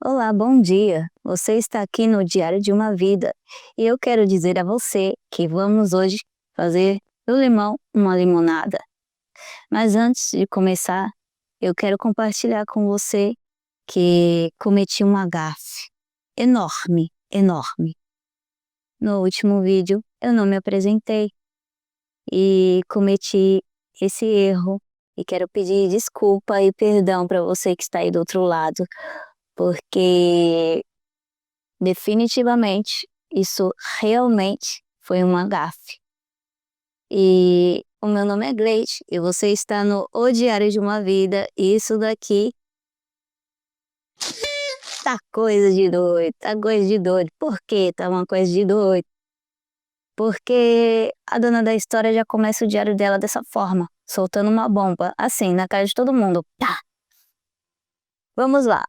Olá, bom dia. Você está aqui no Diário de uma Vida e eu quero dizer a você que vamos hoje fazer do limão uma limonada. Mas antes de começar, eu quero compartilhar com você que cometi uma gafe enorme, enorme. No último vídeo eu não me apresentei e cometi esse erro e quero pedir desculpa e perdão para você que está aí do outro lado, porque definitivamente, isso realmente foi uma gafe. E o meu nome é Gleide e você está no O Diário de uma Vida e isso daqui tá coisa de doido, tá coisa de doido. Por que tá uma coisa de doido? Porque a dona da história já começa o diário dela dessa forma, soltando uma bomba, assim, na cara de todo mundo. Tá, vamos lá.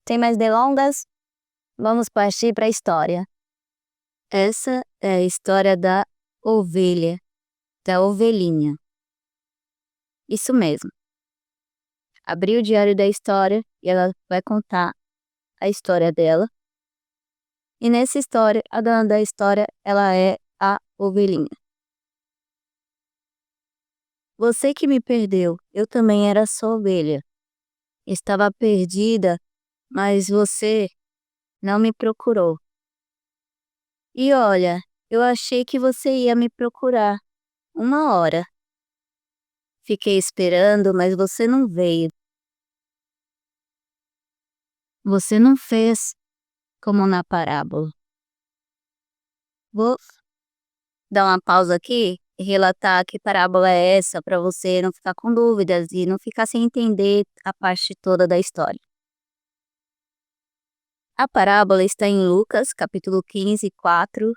Sem mais delongas, vamos partir para a história. Essa é a história da ovelha. Da ovelhinha. Isso mesmo. Abri o diário da história e ela vai contar a história dela. E nessa história, a dona da história, ela é a ovelhinha. Você que me perdeu, eu também era sua ovelha. Estava perdida, mas você não me procurou. E olha, eu achei que você ia me procurar uma hora. Fiquei esperando, mas você não veio. Você não fez como na parábola. Vou dar uma pausa aqui e relatar que parábola é essa para você não ficar com dúvidas e não ficar sem entender a parte toda da história. A parábola está em Lucas, capítulo 15, 4,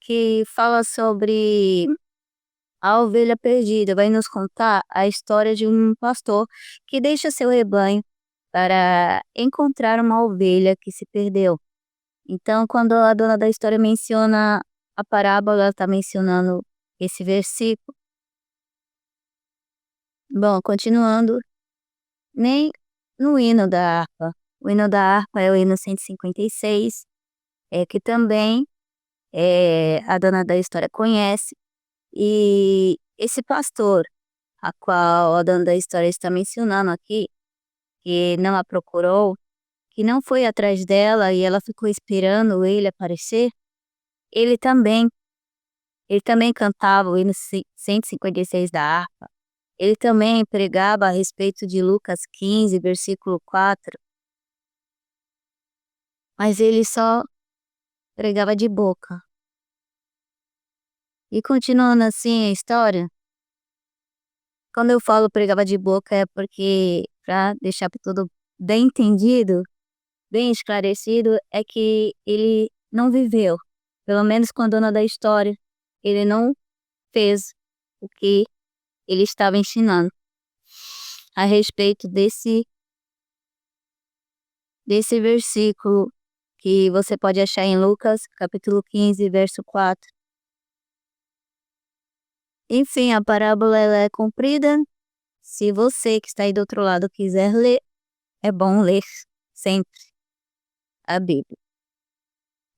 que fala sobre a ovelha perdida. Vai nos contar a história de um pastor que deixa seu rebanho para encontrar uma ovelha que se perdeu. Então, quando a dona da história menciona a parábola, ela está mencionando esse versículo. Bom, continuando, nem no hino da harpa. O hino da harpa é o hino 156, que também a dona da história conhece. E esse pastor, a qual a dona da história está mencionando aqui, que não a procurou, que não foi atrás dela e ela ficou esperando ele aparecer, ele também, ele também cantava o hino 156 da harpa. Ele também pregava a respeito de Lucas 15, versículo 4, mas ele só pregava de boca. E continuando assim a história, quando eu falo pregava de boca é porque, para deixar tudo bem entendido, bem esclarecido, é que ele não viveu, pelo menos com a dona da história, ele não fez o que ele estava ensinando a respeito desse versículo que você pode achar em Lucas, capítulo 15, verso 4. Enfim, a parábola ela é comprida. Se você que está aí do outro lado quiser ler, é bom ler sempre a Bíblia.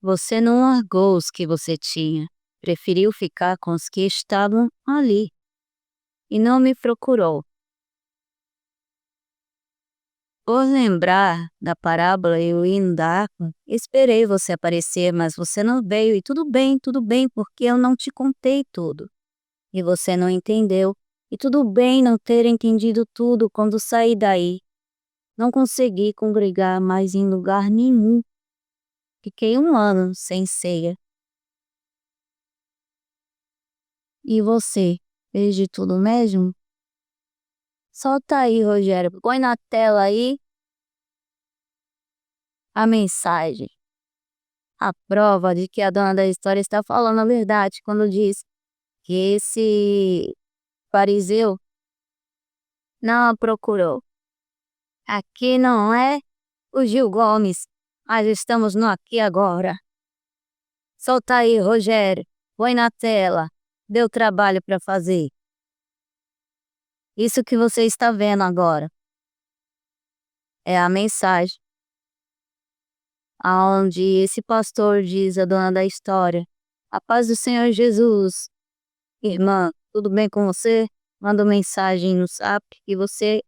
Você não largou os que você tinha, preferiu ficar com os que estavam ali e não me procurou. Por lembrar da parábola e o hino da harpa, esperei você aparecer, mas você não veio e tudo bem, porque eu não te contei tudo. E você não entendeu, e tudo bem não ter entendido tudo quando saí daí. Não consegui congregar mais em lugar nenhum. Fiquei 1 ano sem ceia. E você, fez de tudo mesmo? Solta aí, Rogério, põe na tela aí a mensagem. A prova de que a dona da história está falando a verdade quando diz que esse fariseu não a procurou. Aqui não é o Gil Gomes, mas estamos no aqui e agora. Solta aí, Rogério, põe na tela. Deu trabalho para fazer. Isso que você está vendo agora é a mensagem aonde esse pastor diz à dona da história: "A paz do Senhor Jesus, irmã, tudo bem com você?" Mando mensagem no Zap e você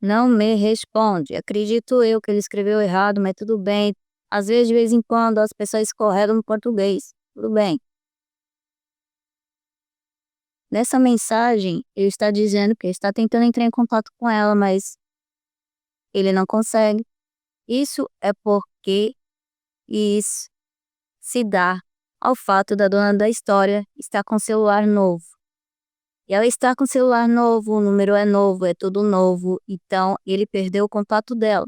não me responde. Acredito eu que ele escreveu errado, mas tudo bem. Às vezes, de vez em quando, as pessoas escorregam no português. Tudo bem. Nessa mensagem, ele está dizendo que ele está tentando entrar em contato com ela, mas ele não consegue. Isso é porque isso se dá ao fato da dona da história estar com celular novo. E ela está com celular novo, o número é novo, é tudo novo, então ele perdeu o contato dela.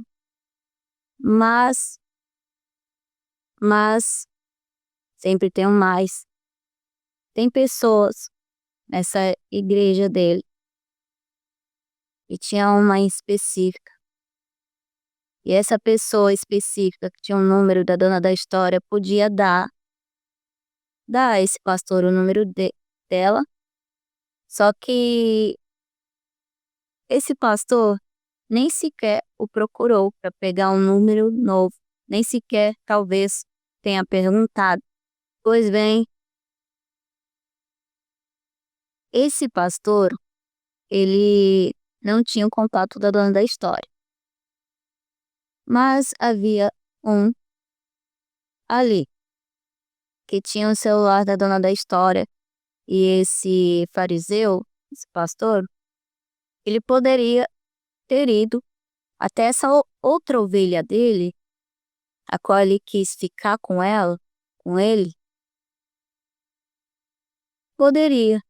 Mas, mas, sempre tem um mais. Tem pessoas nessa igreja dele, e tinha uma em específica. E essa pessoa específica que tinha um número da dona da história podia dar a esse pastor o número dela, só que esse pastor nem sequer o procurou para pegar um número novo, nem sequer talvez tenha perguntado. Pois bem, esse pastor, ele não tinha o contato da dona da história, mas havia um ali que tinha o celular da dona da história, e esse fariseu, esse pastor, ele poderia ter ido até essa outra ovelha dele, a qual ele quis ficar com ela, com ele, poderia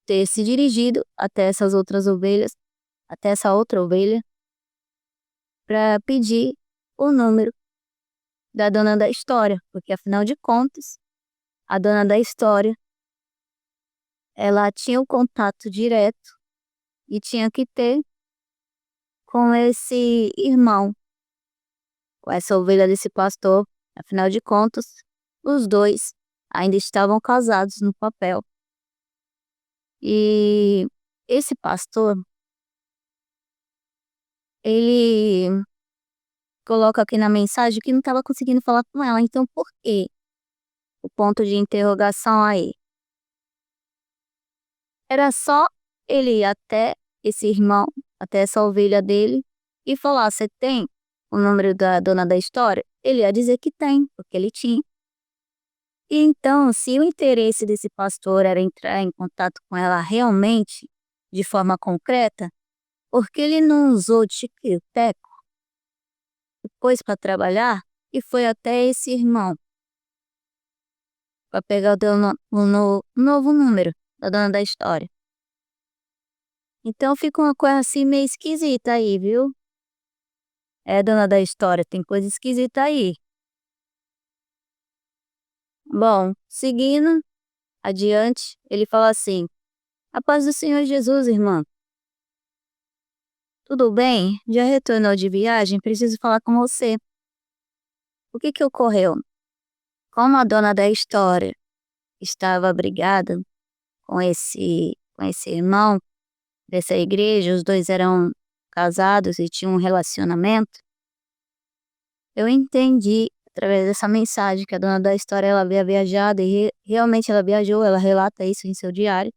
ter se dirigido até essas outras ovelhas, até essa outra ovelha, para pedir o número da dona da história, porque afinal de contas, a dona da história, ela tinha o contato direto e tinha que ter com esse irmão, com essa ovelha desse pastor. Afinal de contas, os dois ainda estavam casados no papel. E esse pastor, ele coloca aqui na mensagem que não estava conseguindo falar com ela. Então, por quê? O ponto de interrogação aí. Era só ele ir até esse irmão, até essa ovelha dele, e falar: "Você tem o número da dona da história?" Ele ia dizer que tem, porque ele tinha. E então, se o interesse desse pastor era entrar em contato com ela realmente, de forma concreta, por que ele não usou tico e teco, pôs para trabalhar e foi até esse irmão para pegar o novo número da dona da história? Então fica uma coisa assim meio esquisita aí, viu? É, dona da história, tem coisa esquisita aí. Bom, seguindo adiante, ele fala assim: "A paz do Senhor Jesus, irmã. Tudo bem? Já retornou de viagem? Preciso falar com você. O que que ocorreu? Como a dona da história estava brigada com esse irmão dessa igreja, os dois eram casados e tinham um relacionamento, eu entendi através dessa mensagem que a dona da história ela havia viajado e realmente ela viajou, ela relata isso em seu diário.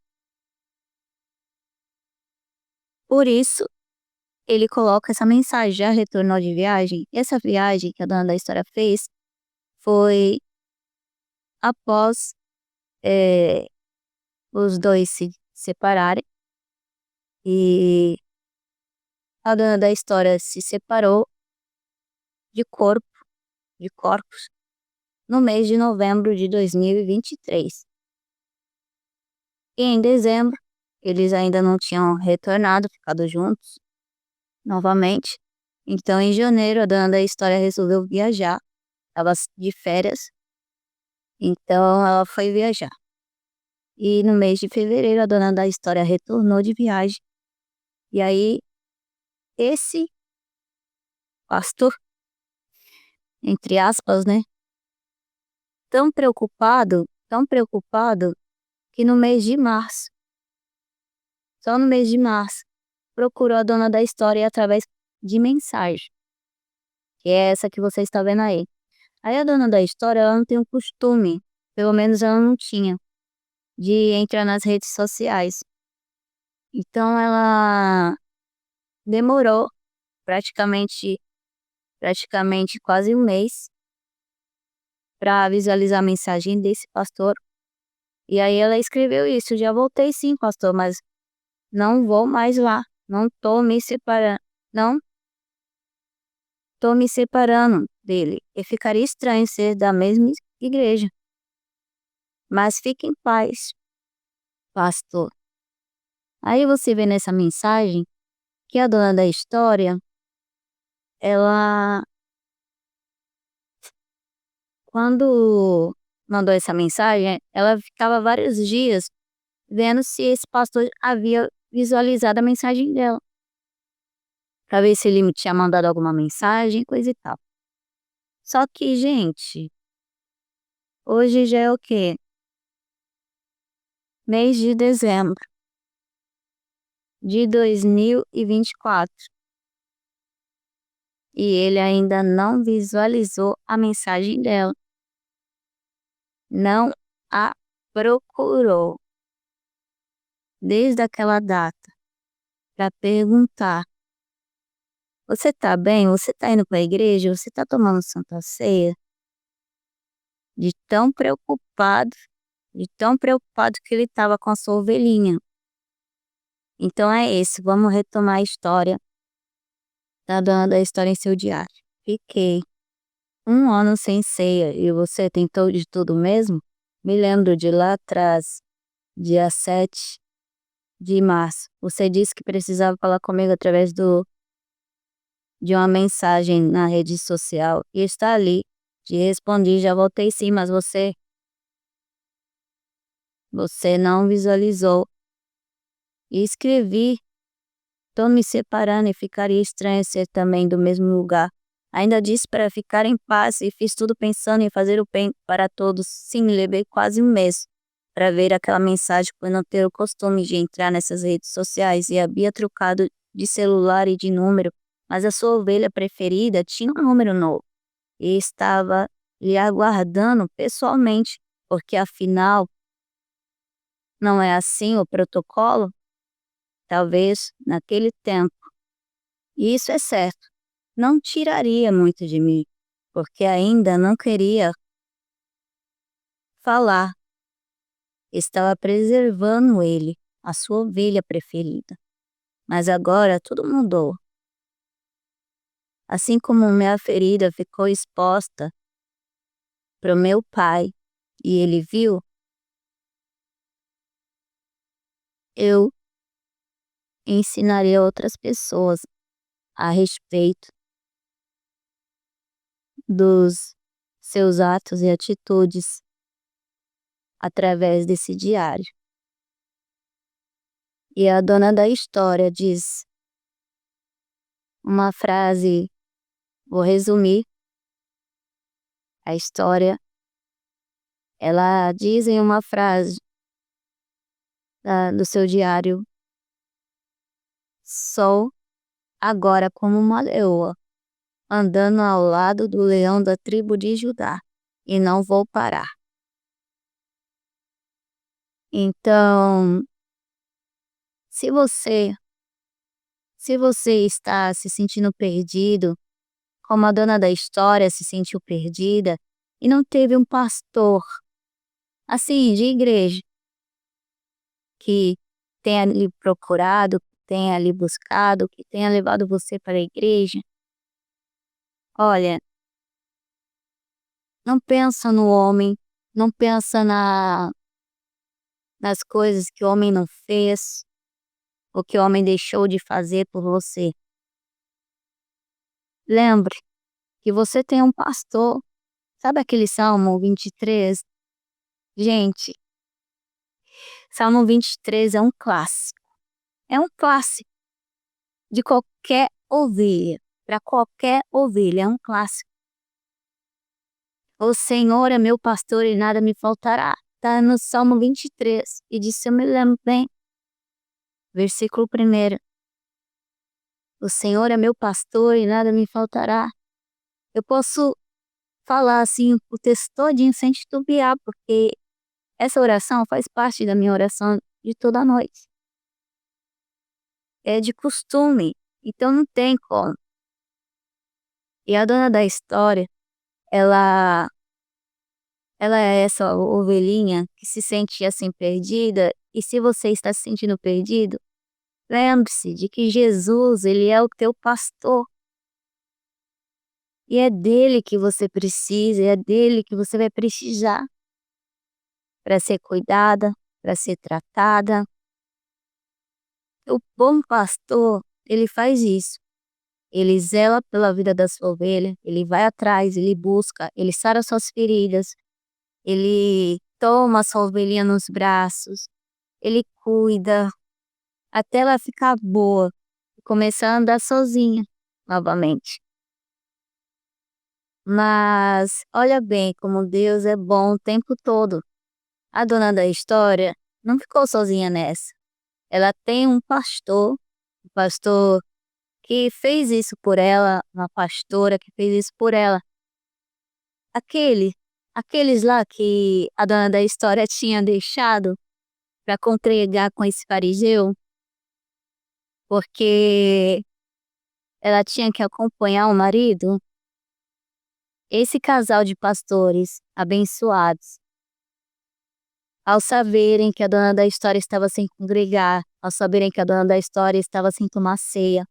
Por isso, ele coloca essa mensagem: já retornou de viagem? Essa viagem que a dona da história fez foi após eh, os dois se separarem, e a dona da história se separou de corpo, de corpos, no mês de novembro de 2023. E em dezembro, eles ainda não tinham retornado, ficado juntos novamente. Então, em janeiro, a dona da história resolveu viajar. Estava de férias, então ela foi viajar. E no mês de fevereiro, a dona da história retornou de viagem. E aí, esse pastor, entre aspas, né, tão preocupado, que no mês de março, só no mês de março, procurou a dona da história através de mensagem. que é essa que você está vendo aí. Aí a dona da história, ela não tem o costume, pelo menos ela não tinha, de entrar nas redes sociais. Então ela demorou praticamente quase um mês para visualizar a mensagem desse pastor. E aí ela escreveu isso: "Já voltei sim, pastor, mas não vou mais lá, não tô me separando, não tô me separando dele. E ficaria estranho ser da mesma igreja, mas fique em paz, pastor." Aí você vê nessa mensagem que a dona da história, ela, quando mandou essa mensagem, ela ficava vários dias vendo se esse pastor havia visualizado a mensagem dela, pra ver se ele me tinha mandado alguma mensagem, coisa e tal. Só que, gente, hoje já é o quê? Mês de dezembro de 2024. E ele ainda não visualizou a mensagem dela. Não a procurou desde aquela data para perguntar: "Você tá bem? Você tá indo para a igreja? Você tá tomando santa ceia?" De tão preocupado, que ele estava com a sua ovelhinha. Então é esse, vamos retomar a história da dona da história em seu diário. "Fiquei um ano sem ceia e você tentou de tudo mesmo? Me lembro de lá atrás, dia 7 de março. Você disse que precisava falar comigo através de uma mensagem na rede social e está ali. Te respondi, já voltei sim, mas você não visualizou. E escrevi, tô me separando e ficaria estranho ser também do mesmo lugar. Ainda disse para ficar em paz e fiz tudo pensando em fazer o bem para todos. Sim, levei quase um mês para ver aquela mensagem por não ter o costume de entrar nessas redes sociais e havia trocado de celular e de número, mas a sua ovelha preferida tinha um número novo e estava lhe aguardando pessoalmente, porque afinal não é assim o protocolo? Talvez naquele tempo. E isso é certo, não tiraria muito de mim, porque ainda não queria falar, estava preservando ele, a sua ovelha preferida. Mas agora tudo mudou. Assim como minha ferida ficou exposta para o meu pai e ele viu, eu ensinarei outras pessoas a respeito dos seus atos e atitudes através desse diário. E a dona da história diz uma frase, vou resumir a história. Ela diz em uma frase do seu diário: "Sou agora como uma leoa, andando ao lado do leão da tribo de Judá, e não vou parar." Então, se você está se sentindo perdido, como a dona da história se sentiu perdida, e não teve um pastor, assim, de igreja, que tenha lhe procurado, que tenha lhe buscado, que tenha levado você para a igreja, olha, não pensa no homem, não pensa nas coisas que o homem não fez, ou que o homem deixou de fazer por você. Lembre que você tem um pastor. Sabe aquele Salmo 23? Gente, Salmo 23 é um clássico. É um clássico de qualquer ovelha, para qualquer ovelha, é um clássico. "O Senhor é meu pastor e nada me faltará." Está no Salmo 23. E disso eu me lembro bem. Versículo 1. "O Senhor é meu pastor e nada me faltará." Eu posso falar, assim, o texto todinho sem titubear, porque essa oração faz parte da minha oração de toda noite. É de costume, então não tem como. E a dona da história, ela ela é essa ovelhinha que se sente, assim, perdida, e se você está se sentindo perdido, lembre-se de que Jesus, ele é o teu pastor, e é dele que você precisa, e é dele que você vai precisar para ser cuidada, para ser tratada. O bom pastor, ele faz isso. Ele zela pela vida da sua ovelha, ele vai atrás, ele busca, ele sara suas feridas, ele toma a sua ovelhinha nos braços, ele cuida, até ela ficar boa e começar a andar sozinha novamente. Mas olha bem como Deus é bom o tempo todo. A dona da história não ficou sozinha nessa. Ela tem um pastor que fez isso por ela, uma pastora que fez isso por ela. Aquele aqueles lá que a dona da história tinha deixado para congregar com esse fariseu, porque ela tinha que acompanhar o marido. Esse casal de pastores abençoados, ao saberem que a dona da história estava sem congregar, ao saberem que a dona da história estava sem tomar ceia,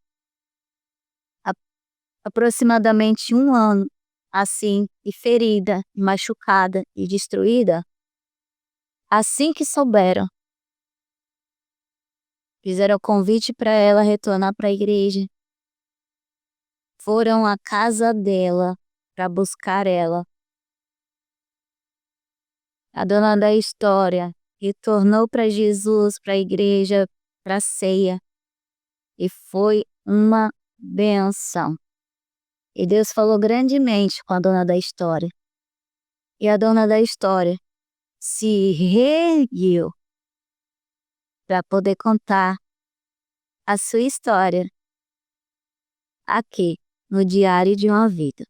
a aproximadamente 1 ano, assim, e ferida, e machucada e destruída, assim que souberam, fizeram convite para ela retornar para a igreja, foram à casa dela para buscar ela. A dona da história retornou para Jesus, para a igreja, para a ceia, e foi uma benção. E Deus falou grandemente com a dona da história. E a dona da história se reergueu para poder contar a sua história aqui no Diário de uma Vida.